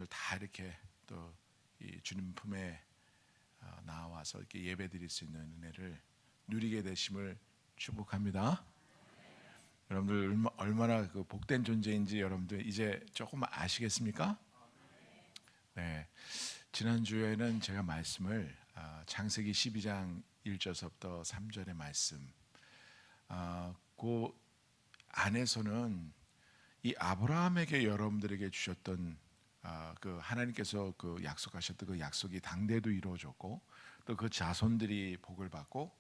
다 이렇게 또 이 주님 품에 나와서 이렇게 예배드릴 수 있는 은혜를 누리게 되심을 축복합니다. 여러분들 얼마나 그 복된 존재인지 여러분들 이제 조금 아시겠습니까? 네, 지난주에는 제가 말씀을 창세기 12장 1절부터 3절의 말씀, 그 안에서는 이 아브라함에게 여러분들에게 주셨던 그 하나님께서 그 약속하셨던 그 약속이 당대도 이루어졌고, 또 그 자손들이 복을 받고,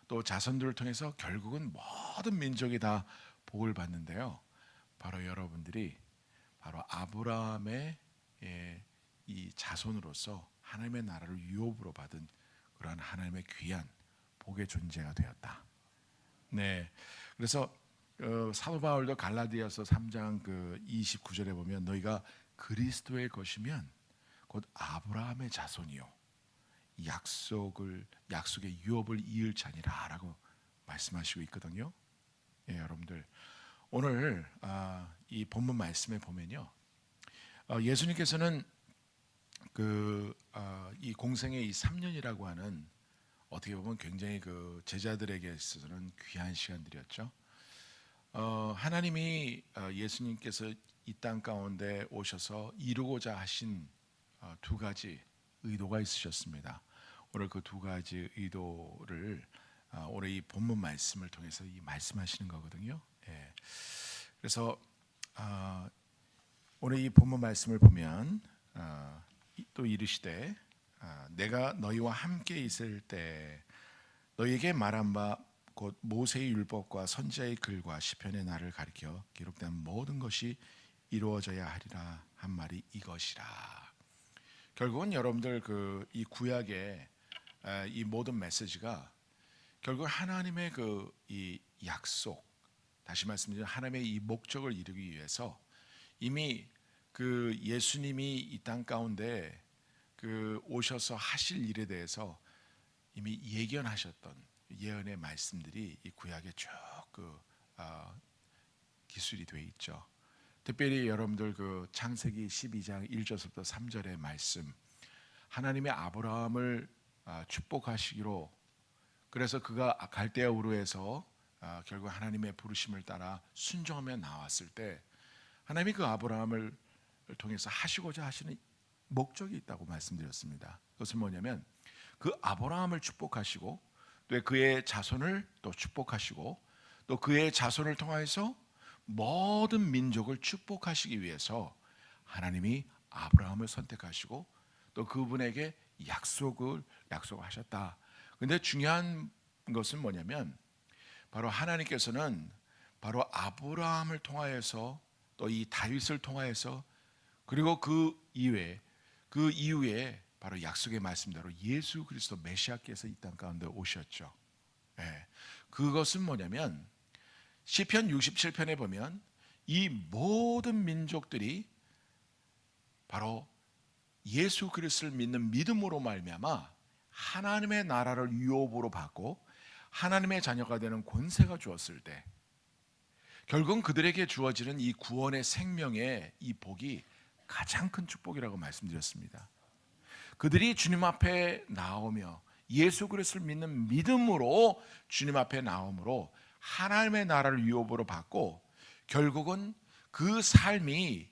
또 자손들을 통해서 결국은 모든 민족이 다 복을 받는데요. 바로 여러분들이 바로 아브라함의 이 자손으로서 하나님의 나라를 유업으로 받은 그러한 하나님의 귀한 복의 존재가 되었다. 네, 그래서 사도 바울도 갈라디아서 3장 그 29절에 보면 너희가 그리스도의 것이면 곧 아브라함의 자손이요 약속의 유업을 이을 자니라라고 말씀하시고 있거든요. 예, 여러분들 오늘 이 본문 말씀에 보면요, 예수님께서는 이 공생의 이 3년이라고 하는 어떻게 보면 굉장히 그 제자들에게 있어서는 귀한 시간들이었죠. 하나님이 예수님께서 이 땅 가운데 오셔서 이루고자 하신 두 가지 의도가 있으셨습니다. 오늘 그 두 가지 의도를 오늘 이 본문 말씀을 통해서 이 말씀하시는 거거든요. 예. 그래서 오늘 이 본문 말씀을 보면 또 이르시되 내가 너희와 함께 있을 때 너희에게 말한 바 곧 모세의 율법과 선지자의 글과 시편의 나를 가리켜 기록된 모든 것이 이루어져야 하리라 한 말이 이것이라. 결국은 여러분들 이 구약의 이 모든 메시지가 결국 하나님의 이 약속, 다시 말씀드리면 하나님의 이 목적을 이루기 위해서 이미 그 예수님이 이 땅 가운데 오셔서 하실 일에 대해서 이미 예견하셨던 예언의 말씀들이 이 구약에 쭉 기술이 되어 있죠. 특별히 여러분들 그 창세기 12장 1절부터 3절의 말씀, 하나님의 아브라함을 축복하시기로, 그래서 그가 갈대아 우르에서 결국 하나님의 부르심을 따라 순종하며 나왔을 때 하나님이 그 아브라함을 통해서 하시고자 하시는 목적이 있다고 말씀드렸습니다. 그것은 뭐냐면 그 아브라함을 축복하시고 또 그의 자손을 또 축복하시고 또 그의 자손을 통해서 모든 민족을 축복하시기 위해서 하나님이 아브라함을 선택하시고 또 그분에게 약속하셨다. 근데 중요한 것은 뭐냐면 바로 하나님께서는 바로 아브라함을 통하여서 또 이 다윗을 통하여서 그리고 그 이후에 바로 약속의 말씀대로 예수 그리스도 메시아께서 이 땅 가운데 오셨죠. 네. 그것은 뭐냐면 시편 67편에 보면 이 모든 민족들이 바로 예수 그리스도를 믿는 믿음으로 말미암아 하나님의 나라를 유업으로 받고 하나님의 자녀가 되는 권세가 주었을 때 결국은 그들에게 주어지는 이 구원의 생명의 이 복이 가장 큰 축복이라고 말씀드렸습니다. 그들이 주님 앞에 나오며 예수 그리스도를 믿는 믿음으로 주님 앞에 나옴으로 하나님의 나라를 유업으로 받고 결국은 그 삶이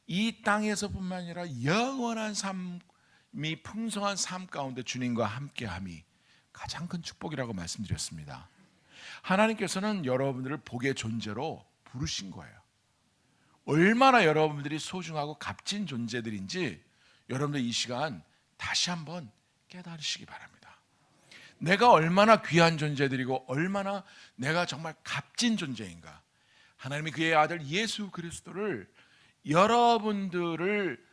이 땅에서뿐만 아니라 영원한 삶이 풍성한 삶 가운데 주님과 함께함이 가장 큰 축복이라고 말씀드렸습니다. 하나님께서는 여러분들을 복의 존재로 부르신 거예요. 얼마나 여러분들이 소중하고 값진 존재들인지 여러분들 이 시간 다시 한번 깨달으시기 바랍니다. 내가 얼마나 귀한 존재들이고 얼마나 내가 정말 값진 존재인가. 하나님이 그의 아들 예수 그리스도를 여러분들을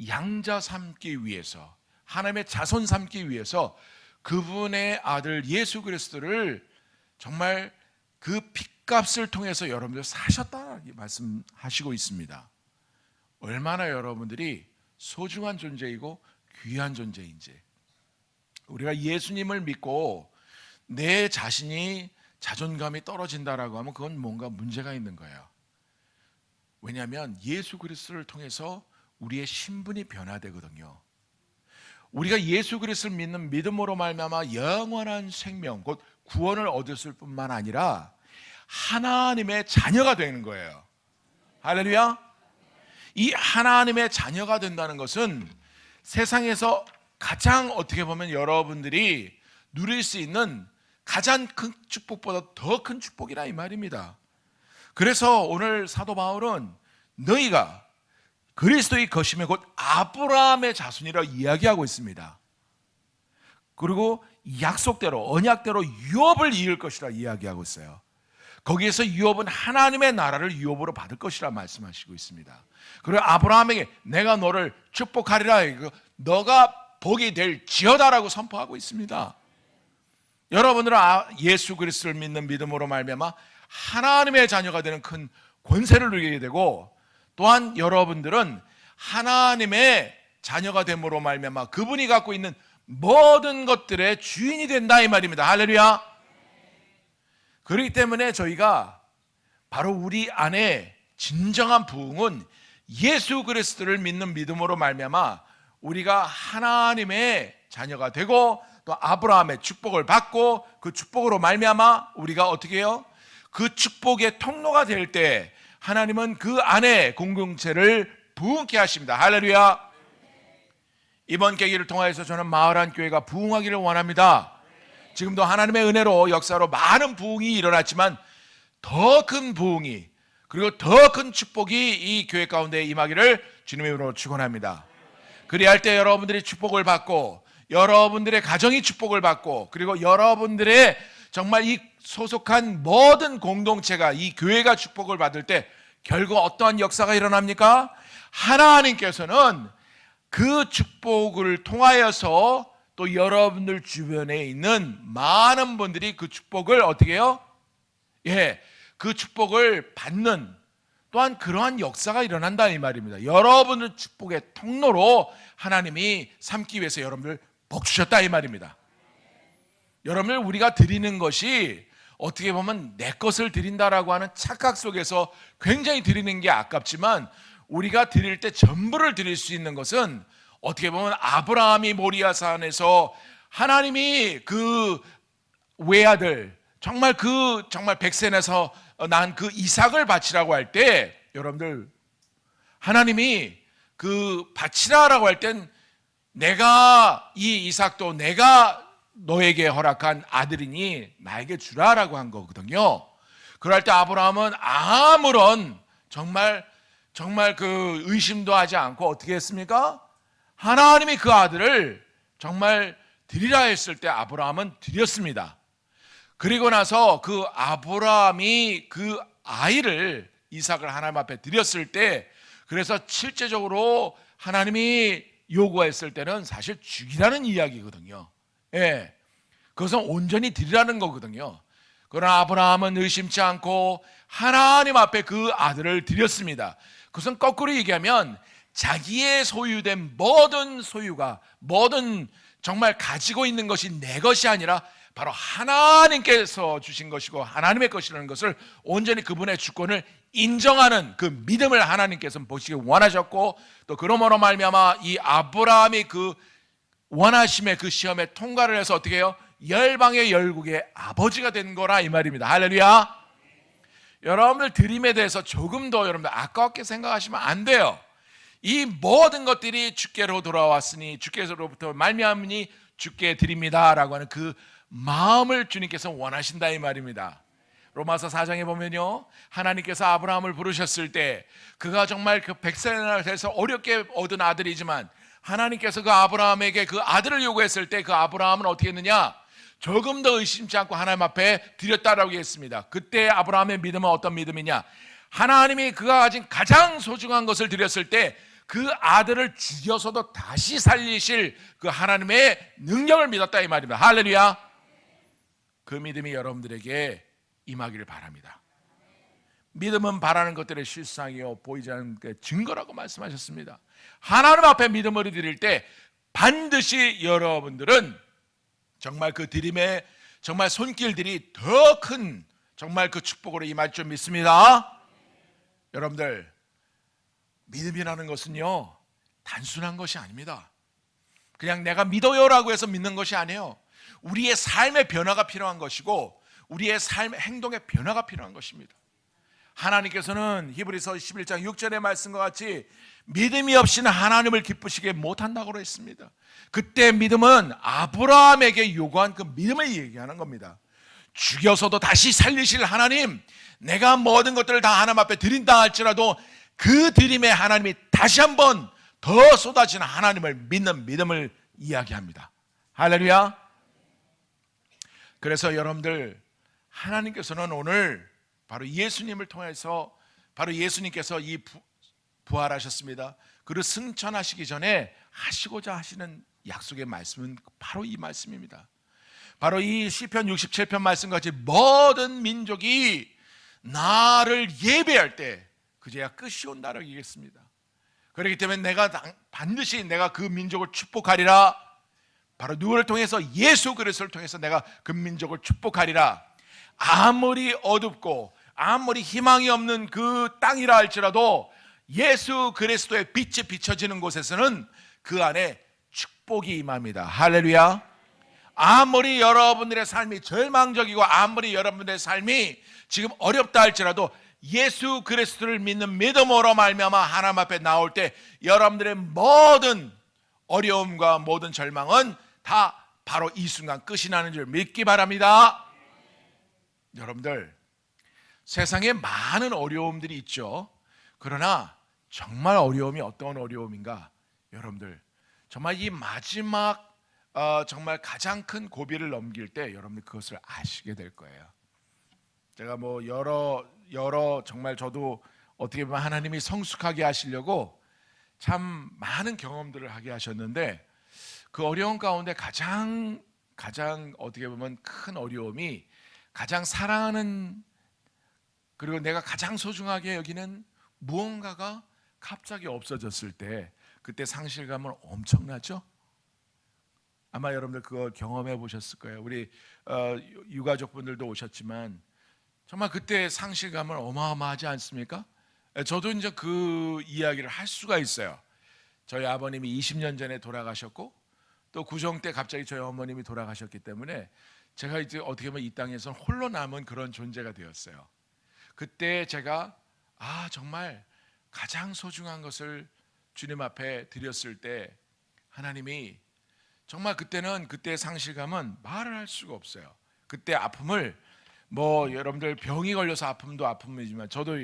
양자 삼기 위해서 하나님의 자손 삼기 위해서 그분의 아들 예수 그리스도를 정말 그 핏값을 통해서 여러분들 사셨다 말씀하시고 있습니다. 얼마나 여러분들이 소중한 존재이고 귀한 존재인지. 우리가 예수님을 믿고 내 자신이 자존감이 떨어진다라고 하면 그건 뭔가 문제가 있는 거예요. 왜냐하면 예수 그리스도를 통해서 우리의 신분이 변화되거든요. 우리가 예수 그리스도를 믿는 믿음으로 말미암아 영원한 생명, 곧 구원을 얻었을 뿐만 아니라 하나님의 자녀가 되는 거예요. 할렐루야. 이 하나님의 자녀가 된다는 것은 세상에서 가장 어떻게 보면 여러분들이 누릴 수 있는 가장 큰 축복보다 더 큰 축복이라 이 말입니다. 그래서 오늘 사도 바울은 너희가 그리스도의 것이며 곧 아브라함의 자손이라고 이야기하고 있습니다. 그리고 약속대로 언약대로 유업을 이을 것이라 이야기하고 있어요. 거기에서 유업은 하나님의 나라를 유업으로 받을 것이라 말씀하시고 있습니다. 그리고 아브라함에게 내가 너를 축복하리라, 너가 복이 될 지어다라고 선포하고 있습니다. 여러분들은 예수 그리스도를 믿는 믿음으로 말미암아 하나님의 자녀가 되는 큰 권세를 누리게 되고, 또한 여러분들은 하나님의 자녀가 됨으로 말미암아 그분이 갖고 있는 모든 것들의 주인이 된다 이 말입니다. 할렐루야. 그렇기 때문에 저희가 바로 우리 안에 진정한 부흥은 예수 그리스도를 믿는 믿음으로 말미암아 우리가 하나님의 자녀가 되고 또 아브라함의 축복을 받고 그 축복으로 말미암아 우리가 어떻게 해요? 그 축복의 통로가 될 때 하나님은 그 안에 공동체를 부흥케 하십니다. 할렐루야. 이번 계기를 통하여서 저는 마을안교회가 부흥하기를 원합니다. 지금도 하나님의 은혜로 역사로 많은 부흥이 일어났지만 더 큰 부흥이, 그리고 더 큰 축복이 이 교회 가운데 임하기를 주님의 이름으로 축원합니다. 그리할 때 여러분들이 축복을 받고 여러분들의 가정이 축복을 받고 그리고 여러분들의 정말 이 소속한 모든 공동체가 이 교회가 축복을 받을 때 결국 어떠한 역사가 일어납니까? 하나님께서는 그 축복을 통하여서 또 여러분들 주변에 있는 많은 분들이 그 축복을 어떻게 해요? 그 축복을 받는 또한 그러한 역사가 일어난다 이 말입니다. 여러분을 축복의 통로로 하나님이 삼기 위해서 여러분들 복 주셨다 이 말입니다. 여러분들 우리가 드리는 것이 어떻게 보면 내 것을 드린다라고 하는 착각 속에서 굉장히 드리는 게 아깝지만, 우리가 드릴 때 전부를 드릴 수 있는 것은 어떻게 보면 아브라함이 모리아산에서 하나님이 그 외아들 정말 백센에서 난 그 이삭을 바치라고 할 때 여러분들 하나님이 그 바치라라고 할 땐 내가 이 이삭도 내가 너에게 허락한 아들이니 나에게 주라라고 한 거거든요. 그럴 때 아브라함은 아무런 정말 그 의심도 하지 않고 어떻게 했습니까? 하나님이 그 아들을 정말 드리라 했을 때 아브라함은 드렸습니다. 그리고 나서 그 아브라함이 그 아이를 이삭을 하나님 앞에 드렸을 때, 그래서 실제적으로 하나님이 요구했을 때는 사실 죽이라는 이야기거든요. 그것은 온전히 드리라는 거거든요. 그러나 아브라함은 의심치 않고 하나님 앞에 그 아들을 드렸습니다. 그것은 거꾸로 얘기하면 자기의 소유된 모든 소유가, 모든 정말 가지고 있는 것이 내 것이 아니라 바로 하나님께서 주신 것이고 하나님의 것이라는 것을 온전히 그분의 주권을 인정하는 그 믿음을 하나님께서 보시기 원하셨고, 또 그러므로 말미암아 이 아브라함이 그 원하심의 그 시험에 통과를 해서 어떻게 해요? 열방의 열국의 아버지가 된 거라 이 말입니다. 할렐루야. 여러분들 드림에 대해서 조금 더 여러분들 아깝게 생각하시면 안 돼요. 이 모든 것들이 주께로 돌아왔으니 주께로부터 말미암으니 주께 드립니다라고 하는 그 마음을 주님께서 원하신다 이 말입니다. 로마서 4장에 보면요, 하나님께서 아브라함을 부르셨을 때 그가 정말 그 백세나라에서 어렵게 얻은 아들이지만 하나님께서 그 아브라함에게 그 아들을 요구했을 때 그 아브라함은 어떻게 했느냐? 조금 더 의심치 않고 하나님 앞에 드렸다라고 했습니다. 그때 아브라함의 믿음은 어떤 믿음이냐? 하나님이 그가 가진 가장 소중한 것을 드렸을 때 그 아들을 죽여서도 다시 살리실 그 하나님의 능력을 믿었다 이 말입니다. 할렐루야. 그 믿음이 여러분들에게 임하기를 바랍니다. 믿음은 바라는 것들의 실상이요 보이지 않는 게 증거라고 말씀하셨습니다. 하나님 앞에 믿음을 드릴 때 반드시 여러분들은 정말 그 드림의 정말 손길들이 더 큰 정말 그 축복으로 임할 줄 믿습니다. 여러분들 믿음이라는 것은요 단순한 것이 아닙니다. 그냥 내가 믿어요라고 해서 믿는 것이 아니에요. 우리의 삶의 변화가 필요한 것이고 우리의 삶의 행동의 변화가 필요한 것입니다. 하나님께서는 히브리서 11장 6절의 말씀과 같이 믿음이 없이는 하나님을 기쁘시게 못한다고 했습니다. 그때 믿음은 아브라함에게 요구한 그 믿음을 얘기하는 겁니다. 죽여서도 다시 살리실 하나님, 내가 모든 것들을 다 하나님 앞에 드린다 할지라도 그 드림에 하나님이 다시 한번 더 쏟아지는 하나님을 믿는 믿음을 이야기합니다. 할렐루야. 그래서 여러분들, 하나님께서는 오늘 바로 예수님을 통해서, 바로 예수님께서 이 부활하셨습니다. 그리고 승천하시기 전에 하시고자 하시는 약속의 말씀은 바로 이 말씀입니다. 바로 이 시편 67편 말씀과 같이 모든 민족이 나를 예배할 때 그제야 끝이 온다라고 얘기했습니다. 그렇기 때문에 내가 반드시 내가 그 민족을 축복하리라. 바로 누구를 통해서? 예수 그리스도를 통해서 내가 그 민족을 축복하리라. 아무리 어둡고 아무리 희망이 없는 그 땅이라 할지라도 예수 그리스도의 빛이 비춰지는 곳에서는 그 안에 축복이 임합니다. 할렐루야. 아무리 여러분들의 삶이 절망적이고 아무리 여러분들의 삶이 지금 어렵다 할지라도 예수 그리스도를 믿는 믿음으로 말미암아 하나님 앞에 나올 때 여러분들의 모든 어려움과 모든 절망은 다 바로 이 순간 끝이 나는 줄 믿기 바랍니다. 여러분들, 세상에 많은 어려움들이 있죠. 그러나 정말 어려움이 어떤 어려움인가? 여러분들, 정말 이 마지막 정말 가장 큰 고비를 넘길 때 여러분들 그것을 아시게 될 거예요. 제가 뭐 여러 정말 저도 어떻게 보면 하나님이 성숙하게 하시려고 참 많은 경험들을 하게 하셨는데 그 어려움 가운데 가장 어떻게 보면 큰 어려움이 가장 사랑하는, 그리고 내가 가장 소중하게 여기는 무언가가 갑자기 없어졌을 때 그때 상실감은 엄청나죠? 아마 여러분들 그거 경험해 보셨을 거예요. 우리 유가족분들도 오셨지만 정말 그때 상실감은 어마어마하지 않습니까? 저도 이제 그 이야기를 할 수가 있어요. 저희 아버님이 20년 전에 돌아가셨고 또 구정 때 갑자기 저희 어머님이 돌아가셨기 때문에 제가 이제 어떻게 보면 이 땅에서 홀로 남은 그런 존재가 되었어요. 그때 제가 정말 가장 소중한 것을 주님 앞에 드렸을 때 하나님이 정말 그때는 그때의 상실감은 말을 할 수가 없어요. 그때 아픔을 뭐 여러분들 병이 걸려서 아픔도 아픔이지만 저도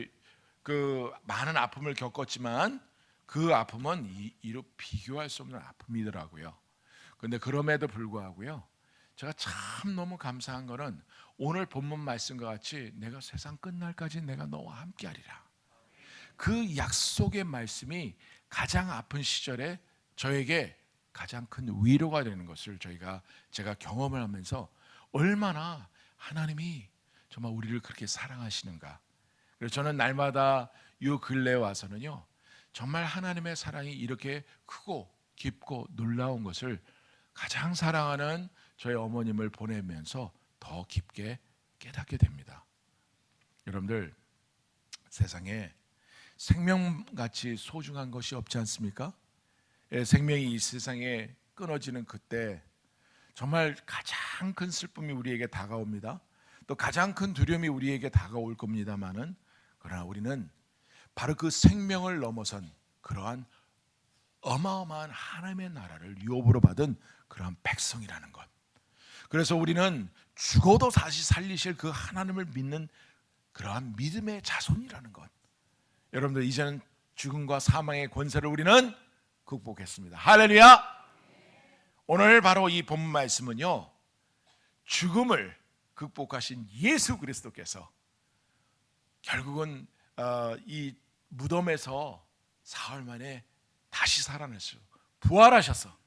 그 많은 아픔을 겪었지만 그 아픔은 이로 비교할 수 없는 아픔이더라고요. 그런데 그럼에도 불구하고요, 제가 참 너무 감사한 거는 오늘 본문 말씀과 같이 내가 세상 끝날까지 내가 너와 함께하리라. 그 약속의 말씀이 가장 아픈 시절에 저에게 가장 큰 위로가 되는 것을 제가 경험을 하면서 얼마나 하나님이 정말 우리를 그렇게 사랑하시는가. 그래서 저는 날마다 이 근래에 와서는요, 정말 하나님의 사랑이 이렇게 크고 깊고 놀라운 것을 가장 사랑하는 저희 어머님을 보내면서 더 깊게 깨닫게 됩니다. 여러분들, 세상에 생명같이 소중한 것이 없지 않습니까? 생명이 이 세상에 끊어지는 그때 정말 가장 큰 슬픔이 우리에게 다가옵니다. 또 가장 큰 두려움이 우리에게 다가올 겁니다만은, 그러나 우리는 바로 그 생명을 넘어선 그러한 어마어마한 하나님의 나라를 유업으로 받은 그러한 백성이라는 것. 그래서 우리는 죽어도 다시 살리실 그 하나님을 믿는 그러한 믿음의 자손이라는 것. 여러분들, 이제는 죽음과 사망의 권세를 우리는 극복했습니다. 할렐루야. 오늘 바로 이 본문 말씀은요, 죽음을 극복하신 예수 그리스도께서 결국은 이 무덤에서 사흘 만에 다시 살아나셔 부활하셔서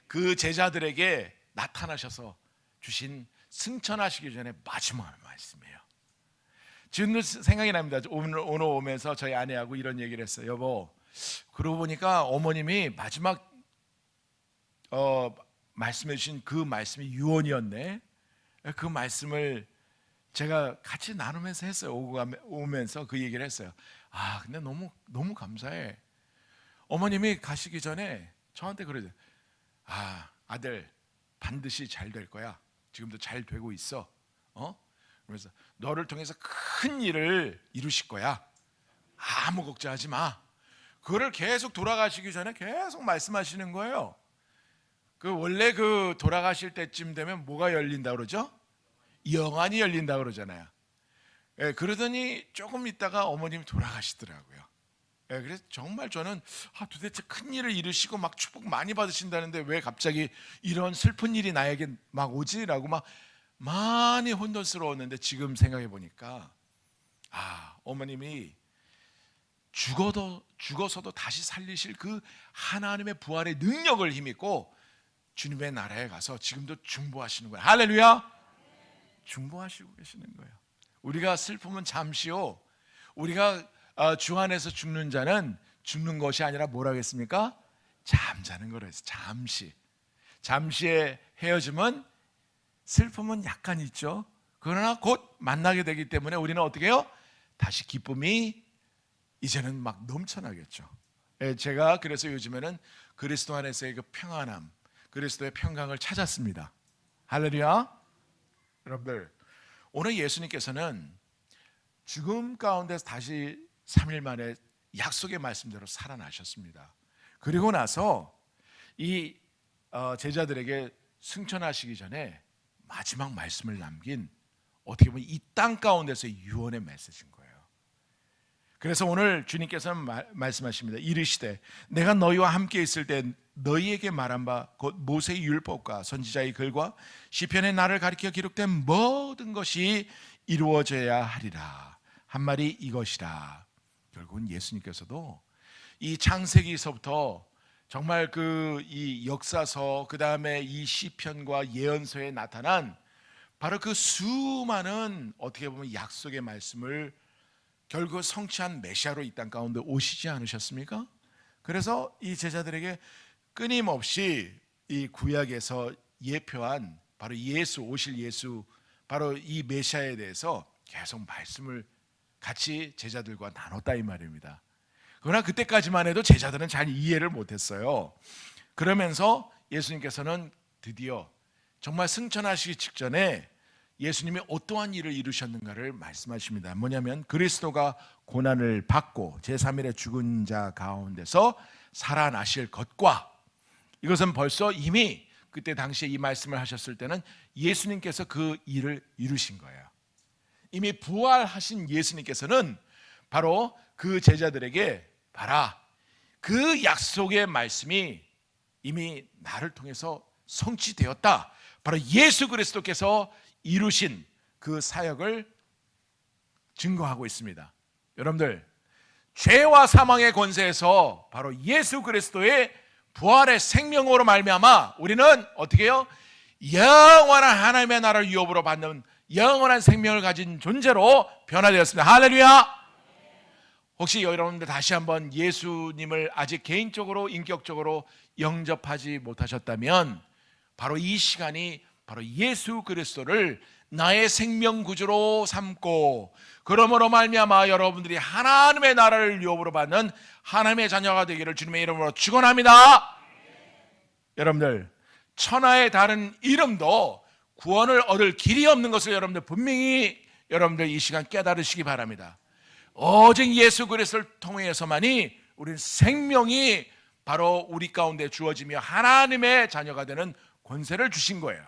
그 제자들에게 나타나셔서 주신 승천하시기 전에 마지막 말씀이에요. 지금도 생각이 납니다. 오늘 오면서 저희 아내하고 이런 얘기를 했어요. 여보, 그러고 보니까 어머님이 마지막 말씀해 주신 그 말씀이 유언이었네. 그 말씀을 제가 같이 나누면서 했어요. 오면서 그 얘기를 했어요. 근데 너무 감사해. 어머님이 가시기 전에 저한테 그러죠. 아들 반드시 잘 될 거야. 지금도 잘 되고 있어. 그래서 너를 통해서 큰 일을 이루실 거야. 아무 걱정하지 마. 그거를 계속 돌아가시기 전에 계속 말씀하시는 거예요. 원래 돌아가실 때쯤 되면 뭐가 열린다 그러죠? 영안이 열린다 그러잖아요. 그러더니 조금 있다가 어머님이 돌아가시더라고요. 그래서 정말 저는 도대체 큰 일을 이루시고 막 축복 많이 받으신다는데 왜 갑자기 이런 슬픈 일이 나에게 막 오지라고 막 많이 혼돈스러웠는데, 지금 생각해 보니까 어머님이 죽어서도 다시 살리실 그 하나님의 부활의 능력을 힘입고 주님의 나라에 가서 지금도 중보하시는 거예요. 할렐루야. 중보하시고 계시는 거예요. 우리가 슬픔은 잠시요, 우리가 주 안에서 죽는 자는 죽는 것이 아니라 뭐라 했습니까? 잠자는 거라 했어요. 잠시의 헤어짐은, 슬픔은 약간 있죠. 그러나 곧 만나게 되기 때문에 우리는 어떻게 해요? 다시 기쁨이 이제는 막 넘쳐나겠죠. 제가 그래서 요즘에는 그리스도 안에서의 그 평안함, 그리스도의 평강을 찾았습니다. 할렐루야. 여러분들, 오늘 예수님께서는 죽음 가운데서 다시 3일 만에 약속의 말씀대로 살아나셨습니다. 그리고 나서 이 제자들에게 승천하시기 전에 마지막 말씀을 남긴, 어떻게 보면 이 땅 가운데서 유언의 메시지인 거예요. 그래서 오늘 주님께서는 말씀하십니다. 이르시되 내가 너희와 함께 있을 때 너희에게 말한 바 곧 모세의 율법과 선지자의 글과 시편의 나를 가리켜 기록된 모든 것이 이루어져야 하리라. 한 말이 이것이라. 결국은 예수님께서도 이 창세기서부터 정말 이 역사서, 그 다음에 이 시편과 예언서에 나타난 바로 그 수많은 어떻게 보면 약속의 말씀을 결국 성취한 메시아로 이 땅 가운데 오시지 않으셨습니까? 그래서 이 제자들에게 끊임없이 이 구약에서 예표한 바로 오실 예수, 바로 이 메시아에 대해서 계속 말씀을 같이 제자들과 나눴다 이 말입니다. 그러나 그때까지만 해도 제자들은 잘 이해를 못했어요. 그러면서 예수님께서는 드디어 정말 승천하시기 직전에 예수님이 어떠한 일을 이루셨는가를 말씀하십니다. 뭐냐면 그리스도가 고난을 받고 제3일에 죽은 자 가운데서 살아나실 것과, 이것은 벌써 이미 그때 당시에 이 말씀을 하셨을 때는 예수님께서 그 일을 이루신 거예요. 이미 부활하신 예수님께서는 바로 그 제자들에게 봐라, 그 약속의 말씀이 이미 나를 통해서 성취되었다. 바로 예수 그리스도께서 이루신 그 사역을 증거하고 있습니다. 여러분들, 죄와 사망의 권세에서 바로 예수 그리스도의 부활의 생명으로 말미암아 우리는 어떻게 해요? 영원한 하나님의 나라를 유업으로 받는 영원한 생명을 가진 존재로 변화되었습니다. 할렐루야. 혹시 여러분들 다시 한번 예수님을 아직 개인적으로 인격적으로 영접하지 못하셨다면 바로 이 시간이 바로 예수 그리스도를 나의 생명 구주로 삼고, 그러므로 말미암아 여러분들이 하나님의 나라를 유업으로 받는 하나님의 자녀가 되기를 주님의 이름으로 축원합니다. 여러분들, 천하의 다른 이름도 구원을 얻을 길이 없는 것을 여러분들 분명히 여러분들 이 시간 깨달으시기 바랍니다. 오직 예수 그리스도를 통해서만이 우리는 생명이 바로 우리 가운데 주어지며 하나님의 자녀가 되는 권세를 주신 거예요.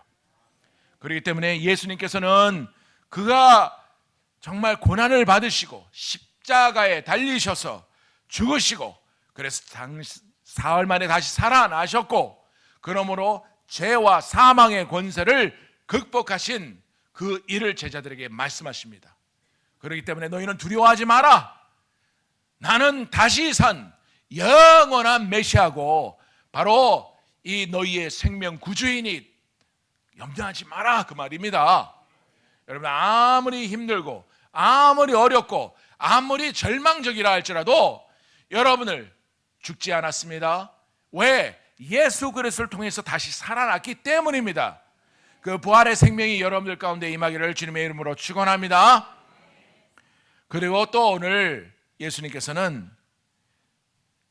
그렇기 때문에 예수님께서는 그가 정말 고난을 받으시고 십자가에 달리셔서 죽으시고, 그래서 사흘 만에 다시 살아나셨고, 그러므로 죄와 사망의 권세를 극복하신 그 일을 제자들에게 말씀하십니다. 그렇기 때문에 너희는 두려워하지 마라. 나는 다시 산 영원한 메시아고 바로 이 너희의 생명 구주이니 염려하지 마라, 그 말입니다. 여러분, 아무리 힘들고 아무리 어렵고 아무리 절망적이라 할지라도 여러분을 죽지 않았습니다. 왜? 예수 그리스도를 통해서 다시 살아났기 때문입니다. 그 부활의 생명이 여러분들 가운데 임하기를 주님의 이름으로 축원합니다. 그리고 또 오늘 예수님께서는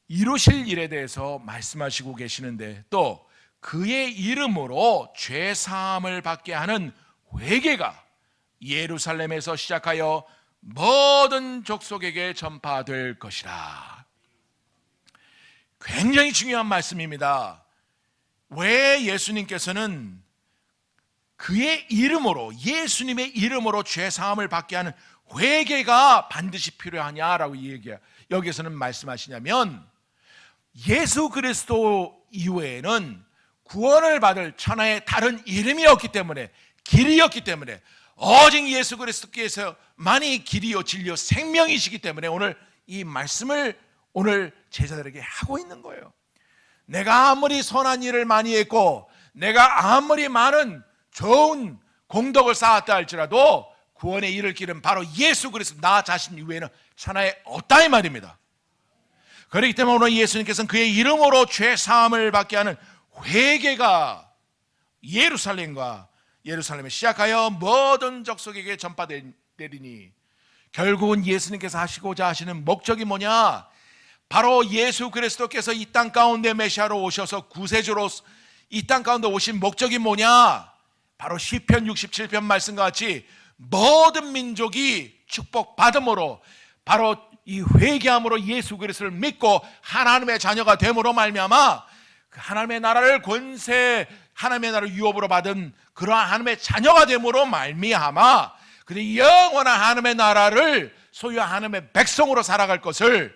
이루실 일에 대해서 말씀하시고 계시는데, 또 그의 이름으로 죄 사함을 받게 하는 회개가 예루살렘에서 시작하여 모든 족속에게 전파될 것이라. 굉장히 중요한 말씀입니다. 왜 예수님께서는 그의 이름으로, 예수님의 이름으로 죄 사함을 받게 하는 회개가 반드시 필요하냐라고 여기에서는 말씀하시냐면, 예수 그리스도 이외에는 구원을 받을 천하의 다른 이름이 없기 때문에, 길이 없기 때문에, 오직 예수 그리스도께서만이 길이요 진리요 생명이시기 때문에 오늘 이 말씀을 오늘 제자들에게 하고 있는 거예요. 내가 아무리 선한 일을 많이 했고 내가 아무리 많은 좋은 공덕을 쌓았다 할지라도 구원에 이를 길은 바로 예수 그리스도 나 자신 이외에는 천하에 없다 이 말입니다. 그렇기 때문에 오늘 예수님께서는 그의 이름으로 죄 사함을 받게 하는 회개가 예루살렘에 시작하여 모든 족속에게 전파되리니, 결국은 예수님께서 하시고자 하시는 목적이 뭐냐? 바로 예수 그리스도께서 이 땅 가운데 메시아로 오셔서 구세주로 이 땅 가운데 오신 목적이 뭐냐? 바로 시편 67편 말씀과 같이 모든 민족이 축복받음으로, 바로 이 회개함으로 예수 그리스도를 믿고 하나님의 자녀가 됨으로 말미암아 그 하나님의 나라를 하나님의 나라를 유업으로 받은 그러한 하나님의 자녀가 됨으로 말미암아 그들이 영원한 하나님의 나라를 소유한 하나님의 백성으로 살아갈 것을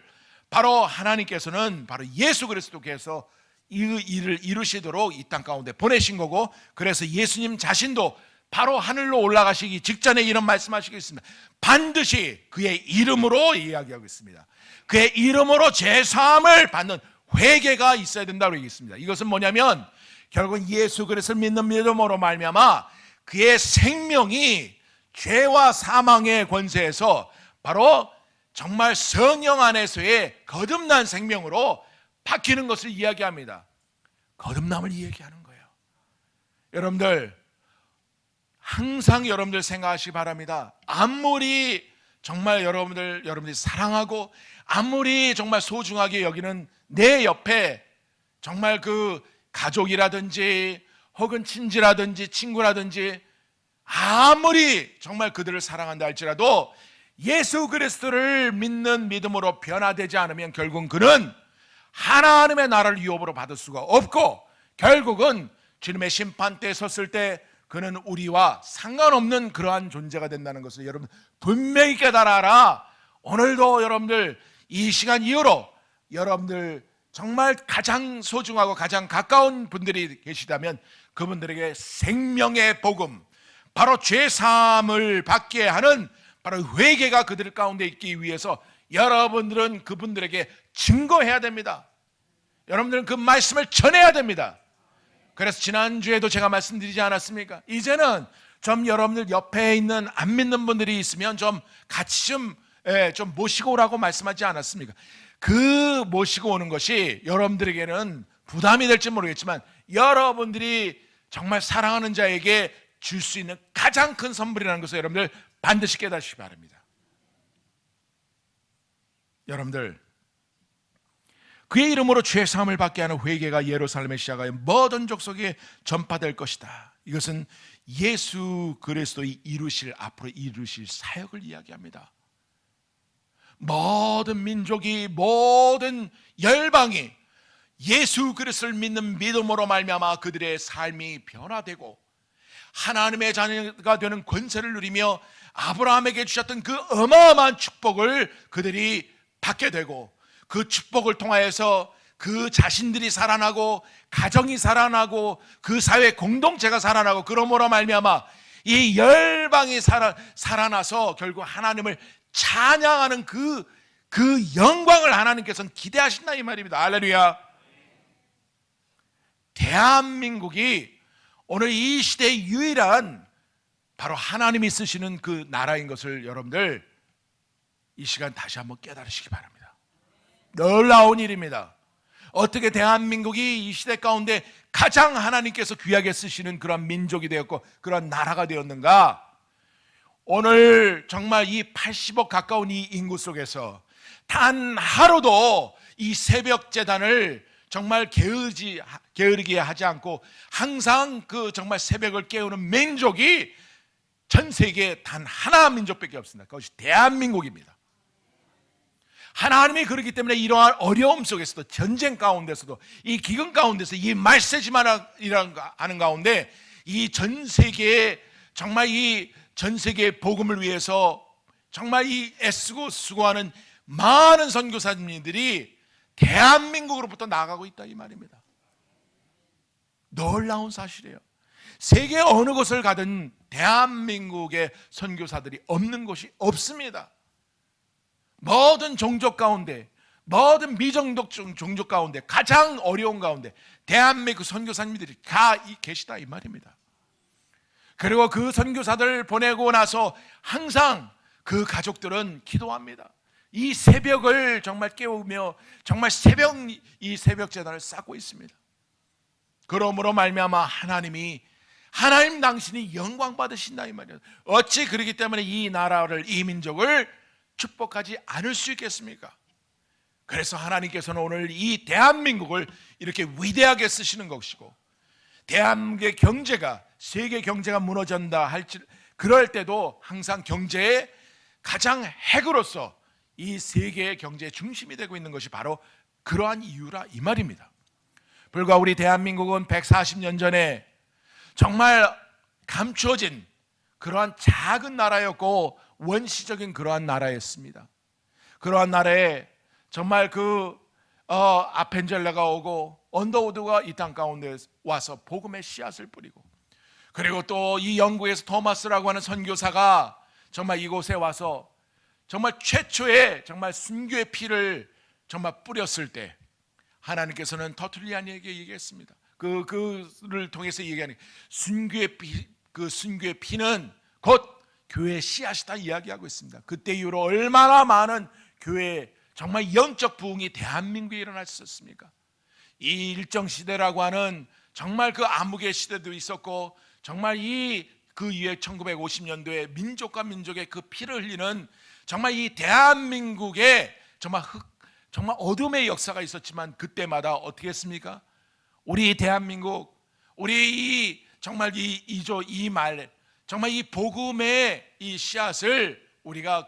바로 하나님께서는 바로 예수 그리스도께서 이 일을 이루시도록 이 땅 가운데 보내신 거고, 그래서 예수님 자신도 바로 하늘로 올라가시기 직전에 이런 말씀하시고 있습니다. 반드시 그의 이름으로 이야기하고 있습니다. 그의 이름으로 제사함을 받는 회개가 있어야 된다고 얘기했습니다. 이것은 뭐냐면 결국 예수 그리스도를 믿는 믿음으로 말미암아 그의 생명이 죄와 사망의 권세에서 바로 정말 성령 안에서의 거듭난 생명으로 바뀌는 것을 이야기합니다. 거듭남을 이야기하는 거예요. 여러분들 항상 여러분들 생각하시기 바랍니다. 아무리 정말 여러분들이 사랑하고 아무리 정말 소중하게 여기는 내 옆에 정말 그 가족이라든지 혹은 친지라든지 친구라든지 아무리 정말 그들을 사랑한다 할지라도 예수 그리스도를 믿는 믿음으로 변화되지 않으면 결국은 그는 하나님의 나라를 유업으로 받을 수가 없고, 결국은 주님의 심판대에 섰을 때 그는 우리와 상관없는 그러한 존재가 된다는 것을 여러분 분명히 깨달아라. 오늘도 여러분들 이 시간 이후로 여러분들 정말 가장 소중하고 가장 가까운 분들이 계시다면 그분들에게 생명의 복음, 바로 죄사함을 받게 하는 바로 회개가 그들 가운데 있기 위해서 여러분들은 그분들에게 증거해야 됩니다. 여러분들은 그 말씀을 전해야 됩니다. 그래서 지난주에도 제가 말씀드리지 않았습니까? 이제는 좀 여러분들 옆에 있는 안 믿는 분들이 있으면 좀 같이 좀 모시고 오라고 말씀하지 않았습니까? 그 모시고 오는 것이 여러분들에게는 부담이 될지 모르겠지만 여러분들이 정말 사랑하는 자에게 줄 수 있는 가장 큰 선물이라는 것을 여러분들 반드시 깨닫시기 바랍니다. 여러분들 그의 이름으로 죄 사함을 받게 하는 회개가 예루살렘에 시작하여 모든 족속에 전파될 것이다. 이것은 예수 그리스도의 앞으로 이루실 사역을 이야기합니다. 모든 민족이, 모든 열방이 예수 그리스도를 믿는 믿음으로 말미암아 그들의 삶이 변화되고 하나님의 자녀가 되는 권세를 누리며 아브라함에게 주셨던 그 어마어마한 축복을 그들이 받게 되고, 그 축복을 통하여서 그 자신들이 살아나고 가정이 살아나고 그 사회 공동체가 살아나고, 그러므로 말미암아 이 열방이 살아나서 결국 하나님을 찬양하는 그 영광을 하나님께서는 기대하신다 이 말입니다. 할렐루야. 대한민국이 오늘 이 시대의 유일한 바로 하나님이 쓰시는 그 나라인 것을 여러분들 이 시간 다시 한번 깨달으시기 바랍니다. 놀라운 일입니다. 어떻게 대한민국이 이 시대 가운데 가장 하나님께서 귀하게 쓰시는 그런 민족이 되었고 그런 나라가 되었는가? 오늘 정말 이 80억 가까운 이 인구 속에서 단 하루도 이 새벽 제단을 정말 게으르게 하지 않고 항상 그 정말 새벽을 깨우는 민족이 전 세계에 단 하나 민족밖에 없습니다. 그것이 대한민국입니다. 하나님이 그렇기 때문에 이러한 어려움 속에서도, 전쟁 가운데서도, 이 기근 가운데서, 이 말세지만 하는 가운데 이 전 세계에 정말 이 전 세계의 복음을 위해서 정말 이 애쓰고 수고하는 많은 선교사님들이 대한민국으로부터 나가고 있다 이 말입니다. 놀라운 사실이에요. 세계 어느 곳을 가든 대한민국의 선교사들이 없는 곳이 없습니다. 모든 종족 가운데, 모든 미종족 종족 가운데, 가장 어려운 가운데 대한민국 선교사님들이 다 계시다 이 말입니다. 그리고 그 선교사들 보내고 나서 항상 그 가족들은 기도합니다. 이 새벽을 정말 깨우며 정말 이 새벽 제단을 쌓고 있습니다. 그러므로 말미암아 하나님 당신이 영광 받으신다 이 말이에요. 어찌 그렇기 때문에 이 나라를, 이 민족을 축복하지 않을 수 있겠습니까? 그래서 하나님께서는 오늘 이 대한민국을 이렇게 위대하게 쓰시는 것이고, 대한민국의 경제가, 세계 경제가 무너진다 할지 그럴 때도 항상 경제의 가장 핵으로서 이 세계의 경제의 중심이 되고 있는 것이 바로 그러한 이유라 이 말입니다. 불과 우리 대한민국은 140년 전에 정말 감추어진 그러한 작은 나라였고 원시적인 그러한 나라였습니다. 그러한 나라에 정말 아펜젤라가 오고 언더우드가 이 땅 가운데 와서 복음의 씨앗을 뿌리고, 그리고 또 이 영국에서 토마스라고 하는 선교사가 정말 이곳에 와서 정말 최초의 정말 순교의 피를 정말 뿌렸을 때 하나님께서는 터툴리안에게 얘기했습니다. 그를 통해서 얘기하는 순교의 피, 그 순교의 피는 곧 교회의 씨앗이다 이야기하고 있습니다. 그때 이후로 얼마나 많은 교회의 정말 영적 부흥이 대한민국에 일어났었습니까? 이 일정시대라고 하는 정말 그 암흑의 시대도 있었고, 정말 그 이후에 1950년도에 민족과 민족의 그 피를 흘리는 정말 이 대한민국의 정말 어둠의 역사가 있었지만, 그때마다 어떻게 했습니까? 우리 대한민국, 우리 정말 이 이조 이 말, 정말 이 복음의 이 씨앗을 우리가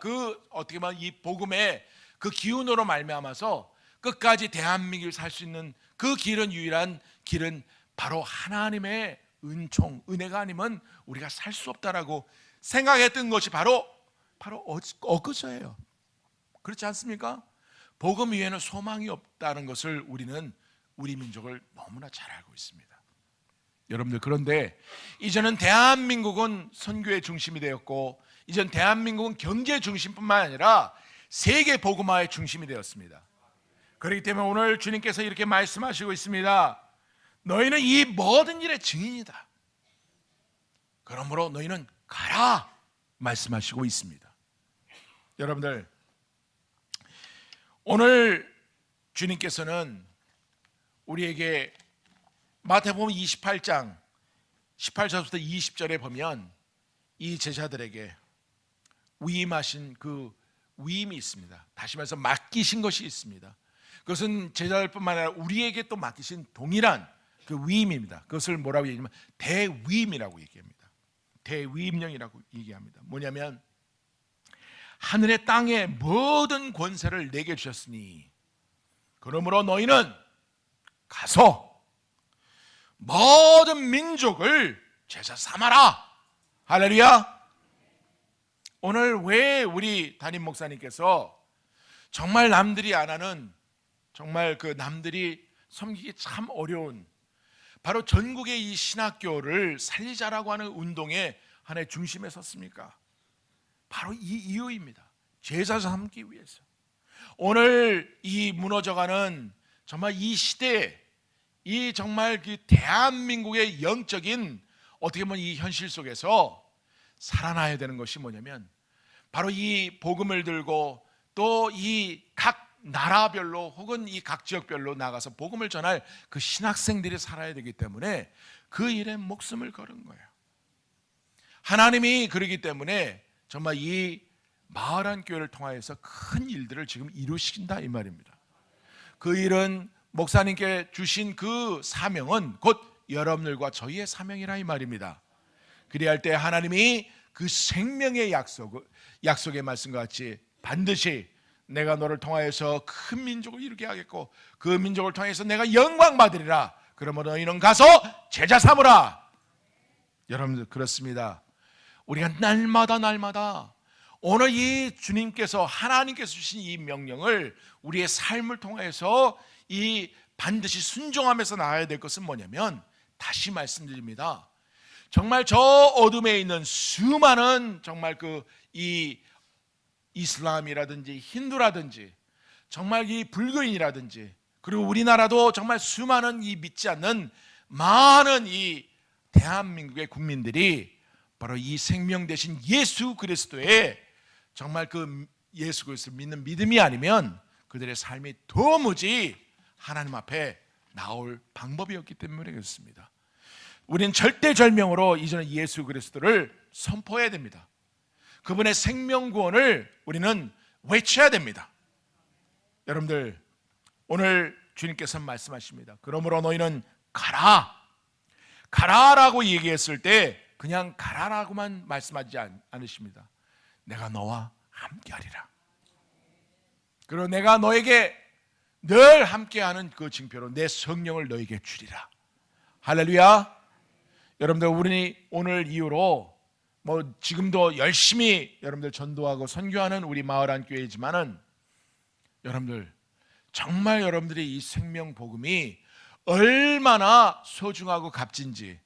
어떻게 보면 이 복음의 그 기운으로 말미암아서 끝까지 대한민국을 살 수 있는 그 길은, 유일한 길은 바로 하나님의 은혜가 아니면 우리가 살 수 없다라고 생각했던 것이 바로 엊그제예요. 그렇지 않습니까? 복음 위에는 소망이 없다는 것을 우리 민족을 너무나 잘 알고 있습니다. 여러분들, 그런데 이제는 대한민국은 선교의 중심이 되었고, 이제는 대한민국은 경제 중심뿐만 아니라 세계 복음화의 중심이 되었습니다. 그렇기 때문에 오늘 주님께서 이렇게 말씀하시고 있습니다. 너희는 이 모든 일의 증인이다. 그러므로 너희는 가라 말씀하시고 있습니다. 여러분들, 오늘 주님께서는 우리에게 마태복음 28장 18절부터 20절에 보면 이 제자들에게 위임하신 그 위임이 있습니다. 다시 말해서 맡기신 것이 있습니다. 그것은 제자들뿐만 아니라 우리에게 또 맡기신 동일한 그 위임입니다. 그것을 뭐라고 얘기하냐면 대위임이라고 얘기합니다. 대위임령이라고 얘기합니다. 뭐냐면 하늘의 땅의 모든 권세를 내게 주셨으니 그러므로 너희는 가서 모든 민족을 제자 삼아라. 할렐루야. 오늘 왜 우리 담임 목사님께서 정말 남들이 안 하는, 정말 그 남들이 섬기기 참 어려운 바로 전국의 이 신학교를 살리자라고 하는 운동의 하나의 중심에 섰습니까? 바로 이 이유입니다. 제자 삼기 위해서. 오늘 이 무너져가는 정말 이 시대에 이 정말 그 대한민국의 영적인 어떻게 보면 이 현실 속에서 살아나야 되는 것이 뭐냐면 바로 이 복음을 들고 또 이 각 나라별로 혹은 이 각 지역별로 나가서 복음을 전할 그 신학생들이 살아야 되기 때문에 그 일에 목숨을 걸은 거예요. 하나님이 그러기 때문에 정말 이 마을한 교회를 통하여서 큰 일들을 지금 이루신다 이 말입니다. 그 일은 목사님께 주신 그 사명은 곧 여러분들과 저희의 사명이라 이 말입니다. 그리할 때 하나님이 그 생명의 약속의 말씀과 같이 반드시 내가 너를 통하여서 큰 민족을 이루게 하겠고 그 민족을 통해서 내가 영광 받으리라. 그러므로 너희는 가서 제자 삼으라. 여러분들 그렇습니다. 우리가 날마다 오늘 이 주님께서 하나님께서 주신 이 명령을 우리의 삶을 통해서 이 반드시 순종하면서 나아야 될 것은 뭐냐면 다시 말씀드립니다. 정말 저 어둠에 있는 수많은 정말 이 이슬람이라든지 힌두라든지 정말 이 불교인이라든지 그리고 우리나라도 정말 수많은 이 믿지 않는 많은 이 대한민국의 국민들이 바로 이 생명 되신 예수 그리스도의 정말 그 예수 그리스도를 믿는 믿음이 아니면 그들의 삶이 도무지 하나님 앞에 나올 방법이 없기 때문에 그렇습니다. 우리는 절대절명으로 이제는 예수 그리스도를 선포해야 됩니다. 그분의 생명 구원을 우리는 외쳐야 됩니다. 여러분들 오늘 주님께서 말씀하십니다. 그러므로 너희는 가라라고 얘기했을 때 그냥 가라라고만 말씀하지 않으십니다. 내가 너와 함께하리라. 그리고 내가 너에게 늘 함께하는 그 징표로 내 성령을 너에게 주리라. 할렐루야. 여러분들 우리 오늘 이후로 지금도 열심히 여러분들 전도하고 선교하는 우리 마을안교회이지만은 여러분들 정말 여러분들이 이 생명 복음이 얼마나 소중하고 값진지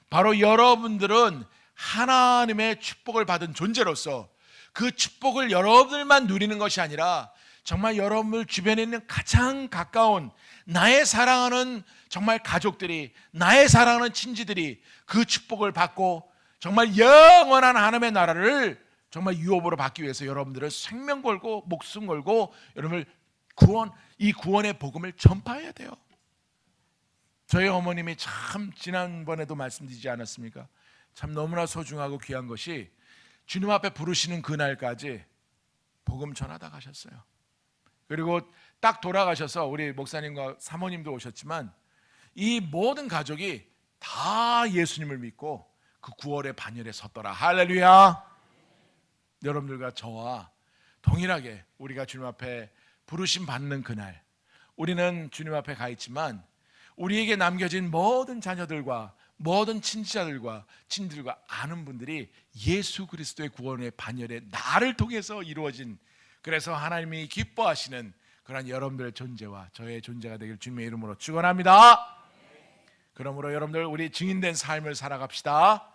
바로 여러분들은 하나님의 축복을 받은 존재로서 그 축복을 여러분들만 누리는 것이 아니라 정말 여러분들 주변에 있는 가장 가까운 나의 사랑하는 정말 가족들이 나의 사랑하는 친지들이 그 축복을 받고 정말 영원한 하나님의 나라를 정말 유업으로 받기 위해서 여러분들은 생명 걸고 목숨 걸고 여러분을 이 구원의 복음을 전파해야 돼요. 저희 어머님이 참 지난번에도 말씀드리지 않았습니까? 참 너무나 소중하고 귀한 것이 주님 앞에 부르시는 그날까지 복음 전하다 가셨어요. 그리고 딱 돌아가셔서 우리 목사님과 사모님도 오셨지만 이 모든 가족이 다 예수님을 믿고 그 구원의 반열에 섰더라. 할렐루야. 여러분들과 저와 동일하게 우리가 주님 앞에 부르심 받는 그날 우리는 주님 앞에 가 있지만 우리에게 남겨진 모든 자녀들과 모든 친지자들과 친들과 아는 분들이 예수 그리스도의 구원의 반열에 나를 통해서 이루어진 그래서 하나님이 기뻐하시는 그런 여러분들의 존재와 저의 존재가 되길 주님의 이름으로 축원합니다. 그러므로 여러분들 우리 증인된 삶을 살아갑시다.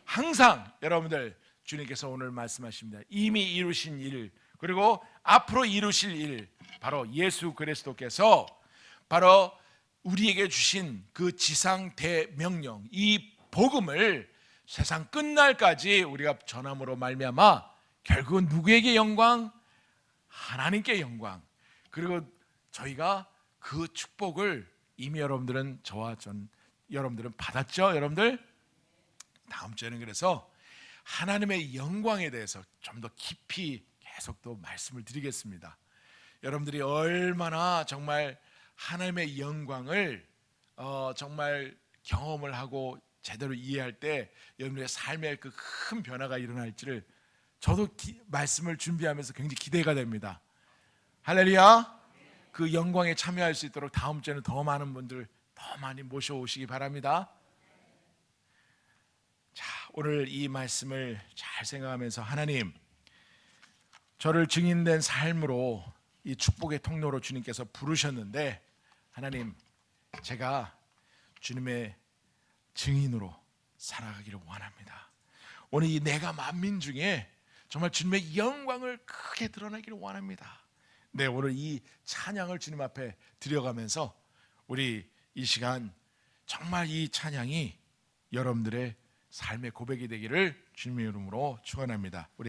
항상 여러분들 주님께서 오늘 말씀하십니다. 이미 이루신 일 그리고 앞으로 이루실 일 바로 예수 그리스도께서 바로 우리에게 주신 그 지상 대명령 이 복음을 세상 끝날까지 우리가 전함으로 말미암아 결국은 누구에게 영광? 하나님께 영광. 그리고 저희가 그 축복을 이미 여러분들은 여러분들은 받았죠? 여러분들 다음 주에는 그래서 하나님의 영광에 대해서 좀 더 깊이 계속 또 말씀을 드리겠습니다. 여러분들이 얼마나 정말 하나님의 영광을 정말 경험을 하고 제대로 이해할 때 여러분의 삶에 그 큰 변화가 일어날지를 저도 말씀을 준비하면서 굉장히 기대가 됩니다. 할렐루야. 그 영광에 참여할 수 있도록 다음 주에는 더 많은 분들 더 많이 모셔오시기 바랍니다. 자, 오늘 이 말씀을 잘 생각하면서 하나님 저를 증인된 삶으로 이 축복의 통로로 주님께서 부르셨는데 하나님 제가 주님의 증인으로 살아가기를 원합니다. 오늘 이 내가 만민 중에 정말 주님의 영광을 크게 드러내기를 원합니다. 네, 오늘 이 찬양을 주님 앞에 드려가면서 우리 이 시간 정말 이 찬양이 여러분들의 삶의 고백이 되기를 주님의 이름으로 축원합니다.